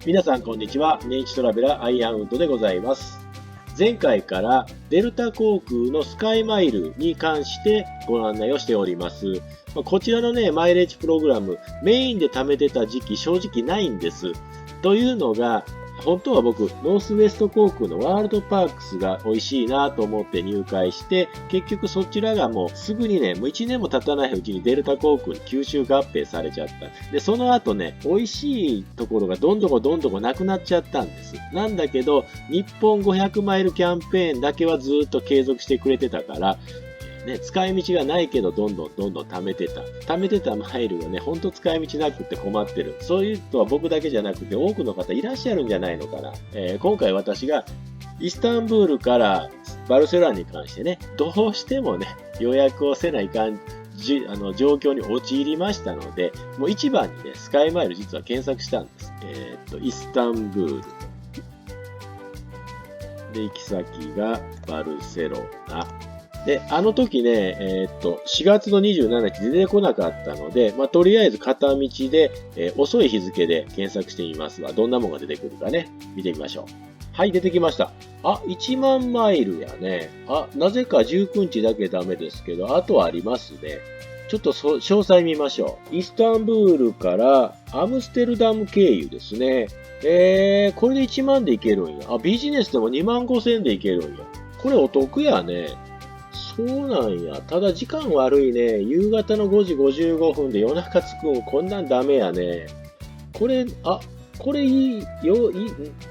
皆さんこんにちは。年一トラベラーアイアンウッドでございます。前回からデルタ航空のスカイマイルに関してご案内をしております。こちらのね、マイレージプログラム、メインで貯めてた時期正直ないんです。というのが、本当は僕、ノースウェスト航空のワールドパークスが美味しいなと思って入会して、結局そちらがもうすぐにね、もう1年も経たないうちにデルタ航空に吸収合併されちゃった。で、その後ね、美味しいところがどんどこなくなっちゃったんです。なんだけど、日本500マイルキャンペーンだけはずっと継続してくれてたから、ね、使い道がないけどどんどん貯めてた。貯めてたマイルがね、ほんと使い道なくて困ってる。そういう人は僕だけじゃなくて多くの方いらっしゃるんじゃないのかな。今回私がイスタンブールからバルセロナに関してね、どうしてもね、予約をせないかん状況に陥りましたので、もう一番にね、スカイマイル実は検索したんです。イスタンブール。で、行き先がバルセロナ。で、あの時ね、4月の27日出てこなかったので、とりあえず片道で、遅い日付で検索してみますわ。どんなものが出てくるかね、見てみましょう。はい、出てきました。あ、1万マイルやね。あ、なぜか19日だけダメですけど、あとはありますね。ちょっと詳細見ましょう。イスタンブールからアムステルダム経由ですね。これで1万で行けるんや。あ、ビジネスでも2万5千で行けるんや。これお得やね。そうなんや。ただ時間悪いね。夕方の5時55分で夜中着くん。こんなんダメやね。これ、これいい、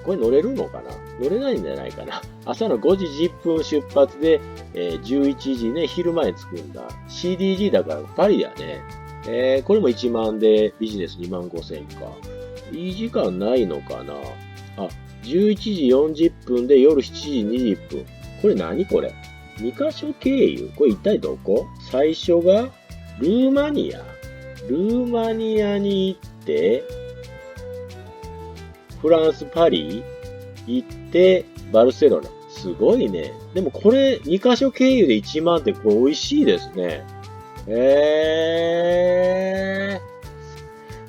これ乗れるのかな？乗れないんじゃないかな。朝の5時10分出発で、11時ね、昼前着くんだ。CDG だからパリやね。これも1万でビジネス2万5千か。いい時間ないのかな？あ、11時40分で夜7時20分。これ何これ？2カ所経由？これ一体どこ？最初がルーマニア。ルーマニアに行って、フランス・パリ行って、バルセロナ。すごいね。でもこれ2カ所経由で1万ってこれ美味しいですね。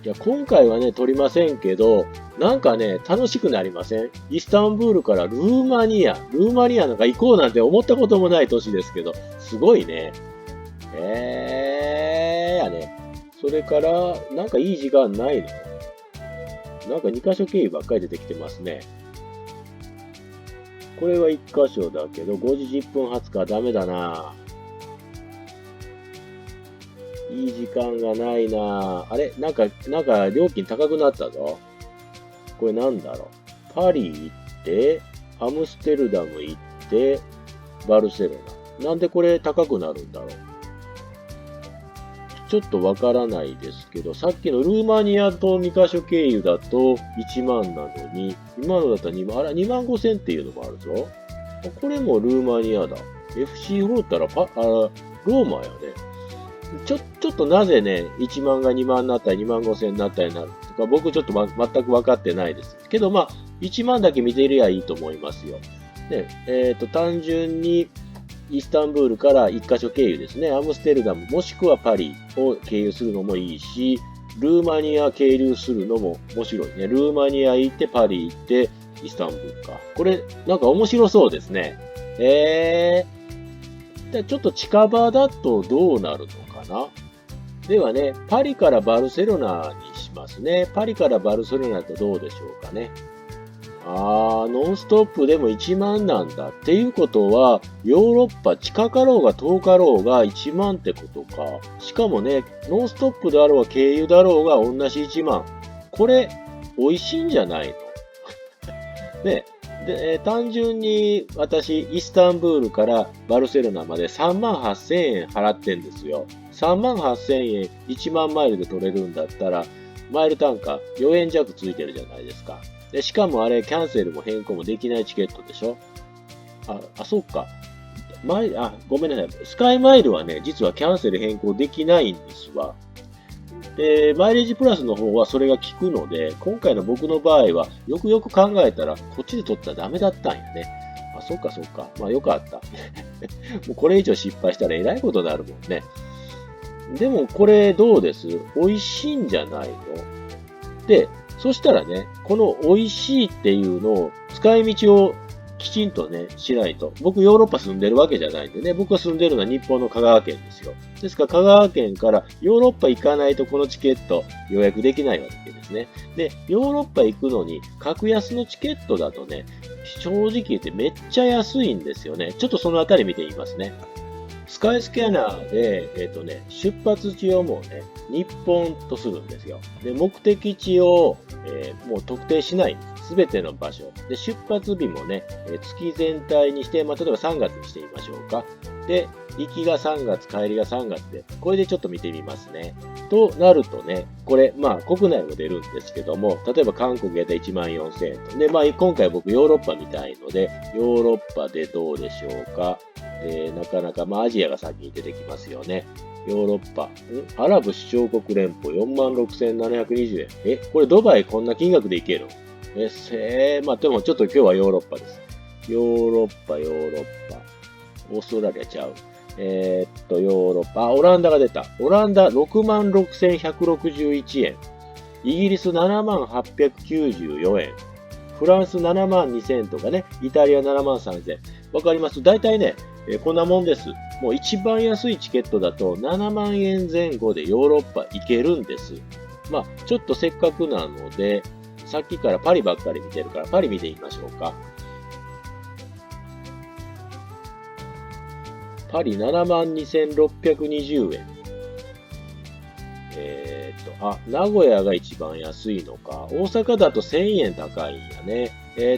いや、今回はね、取りませんけど、なんかね、楽しくなりません？イスタンブールからルーマニアなんか行こうなんて思ったこともない年ですけど、すごいね。やね。それから、なんかいい時間ないの？なんか2カ所経由ばっかり出てきてますね。これは1カ所だけど、5時10分発かダメだな。いい時間がないな。あれなんか料金高くなったぞ。これなんだろう。パリ行って、アムステルダム行って、バルセロナ。なんでこれ高くなるんだろう。ちょっとわからないですけど、さっきのルーマニアと2カ所経由だと1万なのに、今のだったら2万、2万5千っていうのもあるぞ。これもルーマニアだ。FC フローったらローマやね。ちょっとなぜね、1万が2万になったり2万5千になったりなるとか、僕ちょっと全く分かってないです。けど1万だけ見てりゃいいと思いますよ。ね、単純にイスタンブールから1カ所経由ですね。アムステルダムもしくはパリを経由するのもいいし、ルーマニア経由するのも面白いね。ルーマニア行ってパリ行ってイスタンブールか。これなんか面白そうですね。ちょっと近場だとどうなるのかな？ではね、パリからバルセロナにしますね。パリからバルセロナとどうでしょうかね。ノンストップでも1万なんだ。っていうことは、ヨーロッパ近かろうが遠かろうが1万ってことか。しかもね、ノンストップであろうが経由だろうが同じ1万。これ、美味しいんじゃないの？ね。で、単純に私、イスタンブールからバルセロナまで3万8千円払ってんですよ。3万8千円1万マイルで取れるんだったら、マイル単価4円弱ついてるじゃないですか。で、しかもあれ、キャンセルも変更もできないチケットでしょ？そっか。ごめんなさい。スカイマイルはね、実はキャンセル変更できないんですわ。で、マイレージプラスの方はそれが効くので、今回の僕の場合は、よくよく考えたら、こっちで取ったらダメだったんやね。そっか。よかった。もうこれ以上失敗したらえらいことになるもんね。でもこれどうです？美味しいんじゃないの？で、そしたらね、この美味しいっていうのを、使い道をきちんとね、しないと。僕ヨーロッパ住んでるわけじゃないんでね、僕が住んでるのは日本の香川県ですよ。ですから香川県からヨーロッパ行かないとこのチケット予約できないわけですね。で、ヨーロッパ行くのに格安のチケットだとね、正直言ってめっちゃ安いんですよね。ちょっとそのあたり見てみますね。スカイスキャナーで、出発地をもうね、日本とするんですよ。で、目的地を、もう特定しないんです。すべての場所。で、出発日もね、月全体にして、例えば3月にしてみましょうか。で、行きが3月、帰りが3月で、これでちょっと見てみますね。となるとね、これ、国内も出るんですけども、例えば韓国やったら14,000円と。で、今回僕ヨーロッパ見たいので、ヨーロッパでどうでしょうか。なかなか、アジアが先に出てきますよね。ヨーロッパ、アラブ首長国連邦46,720円。これドバイこんな金額で行ける？でもちょっと今日はヨーロッパです。ヨーロッパ。オーストラリアちゃう。ヨーロッパ、オランダが出た。オランダ66,161円。イギリス78,994円。フランス72,000とかね。イタリア73,000。わかります？大体ね、こんなもんです。もう一番安いチケットだと7万円前後でヨーロッパ行けるんです。ちょっとせっかくなので、さっきからパリばっかり見てるからパリ見てみましょうか。パリ72,620円。名古屋が一番安いのか。大阪だと1000円高いんやね。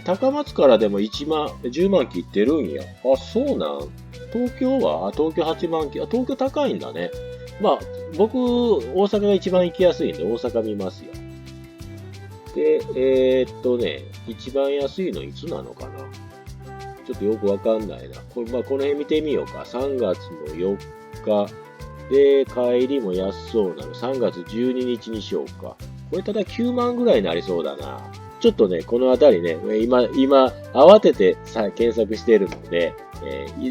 高松からでも10万切ってるんや。そうなん。東京は東京8万切。東京高いんだね。僕、大阪が一番行きやすいんで大阪見ますよ。で、一番安いのいつなのかな。ちょっとよくわかんないな。この辺見てみようか。3月の4日。で、帰りも安そうなの。3月12日にしようか。これただ9万ぐらいになりそうだな。ちょっとね、このあたりね、今、慌てて検索しているので、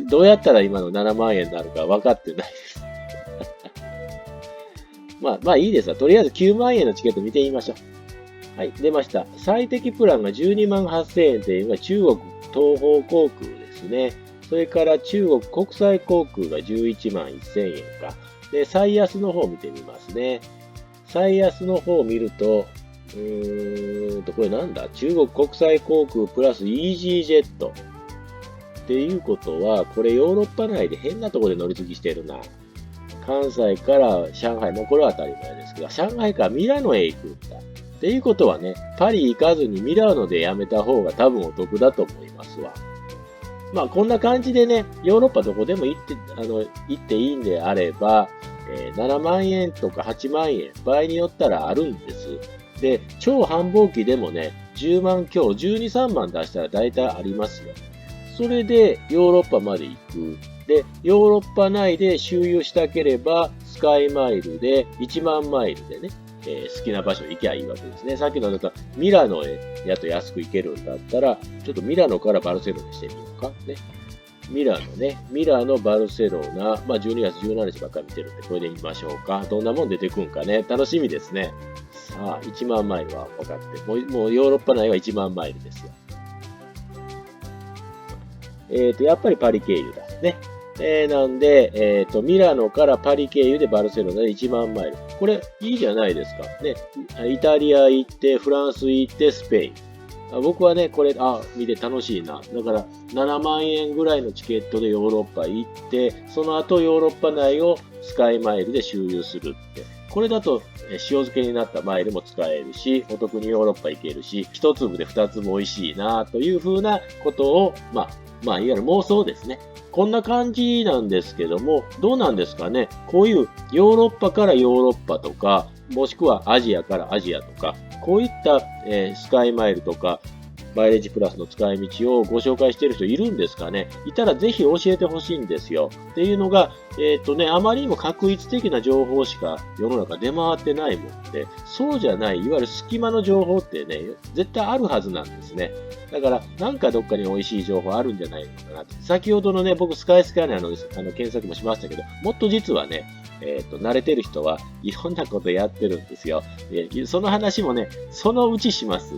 どうやったら今の7万円になるか分かってないです。いいですわ。とりあえず9万円のチケット見てみましょう。はい、出ました。最適プランが12万8000円というのが中国東方航空ですね。それから中国国際航空が11万1000円か。で、最安の方を見てみますね。最安の方を見ると、これなんだ？中国国際航空プラスイージージェット。っていうことは、これヨーロッパ内で変なところで乗り継ぎしてるな。関西から上海、これは当たり前ですけど、上海からミラノへ行くんだ。っていうことはね、パリ行かずにミラノでやめた方が多分お得だと思いますわ。こんな感じでね、ヨーロッパどこでも行っていいんであれば、7万円とか8万円、場合によったらあるんです。で、超繁忙期でもね、10万強、12、3万出したら大体ありますよ。それでヨーロッパまで行く。で、ヨーロッパ内で周遊したければ、スカイマイルで1万マイルでね、好きな場所行きゃいいわけですね。さっきのだとミラノへやっと安く行けるんだったら、ちょっとミラノからバルセロナにしてみようか。ね。ミラノ、バルセロナ、12月17日ばっかり見てるんで、これで見ましょうか。どんなもん出てくんかね。楽しみですね。さあ、1万マイルは分かって。もうヨーロッパ内は1万マイルですよ。やっぱりパリ経由だね。なんで、ミラノからパリ経由でバルセロナで1万マイル。これ、いいじゃないですか。ね。イタリア行って、フランス行って、スペイン。僕はね、これ、見て楽しいな。だから、7万円ぐらいのチケットでヨーロッパ行って、その後ヨーロッパ内をスカイマイルで周遊するって。これだと、塩漬けになったマイルも使えるし、お得にヨーロッパ行けるし、一粒で二つも美味しいな、というふうなことを、いわゆる妄想ですね。こんな感じなんですけども、どうなんですかね。こういうヨーロッパからヨーロッパとか、もしくはアジアからアジアとか、こういった、スカイマイルとか、マイレージプラスの使い道をご紹介している人いるんですかね。いたらぜひ教えてほしいんですよ。っていうのが、あまりにも確一的な情報しか世の中出回ってないもんで、そうじゃない、いわゆる隙間の情報ってね、絶対あるはずなんですね。だから、なんかどっかに美味しい情報あるんじゃないのかなって。先ほどのね、僕スカイスキャナーの検索もしましたけど、もっと実はね、慣れてる人はいろんなことやってるんですよ。その話もね、そのうちします。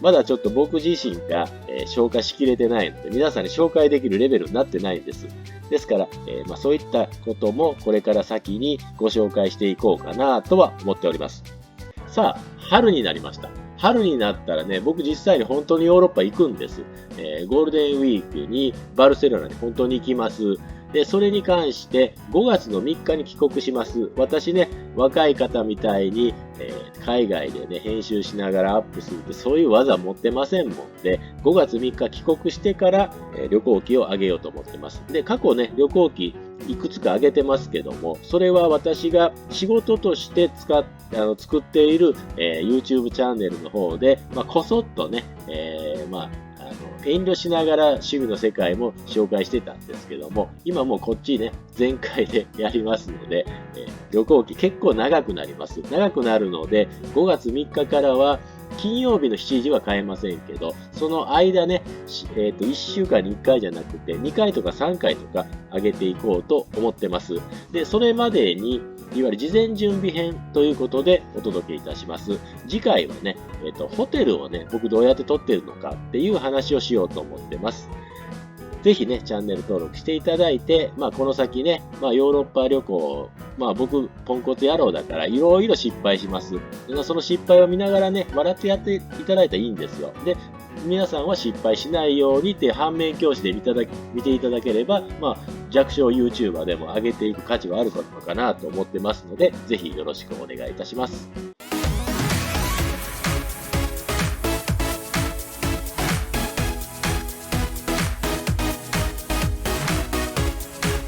まだちょっと僕自身が、消化しきれてないので、皆さんに紹介できるレベルになってないんです。ですから、そういったこともこれから先にご紹介していこうかなとは思っております。さあ、春になりました。春になったらね、僕実際に本当にヨーロッパ行くんです。ゴールデンウィークにバルセロナに本当に行きます。で、それに関して5月の3日に帰国します。私ね、若い方みたいに、海外でね、編集しながらアップするってそういう技持ってませんもんで、5月3日帰国してから、旅行記を上げようと思ってます。で、過去ね、旅行記いくつか上げてますけども、それは私が仕事として作っている、YouTube チャンネルの方で、こそっとね、遠慮しながら趣味の世界も紹介してたんですけども、今もうこっちね、全開でやりますので、旅行記結構長くなります。長くなるので、5月3日からは金曜日の7時は買えませんけど、その間ね、1週間に1回じゃなくて、2回とか3回とか上げていこうと思ってます。で、それまでに、いわゆる事前準備編ということでお届けいたします。次回はね、ホテルをね、僕どうやって撮ってるのかっていう話をしようと思ってます。ぜひね、チャンネル登録していただいて、この先ね、ヨーロッパ旅行、僕、ポンコツ野郎だから、いろいろ失敗します。その失敗を見ながらね、笑ってやっていただいたらいいんですよ。で、皆さんは失敗しないようにって反面教師で見ていただければ、弱小 YouTuber でも上げていく価値はあるのかなと思ってますので、ぜひよろしくお願いいたします。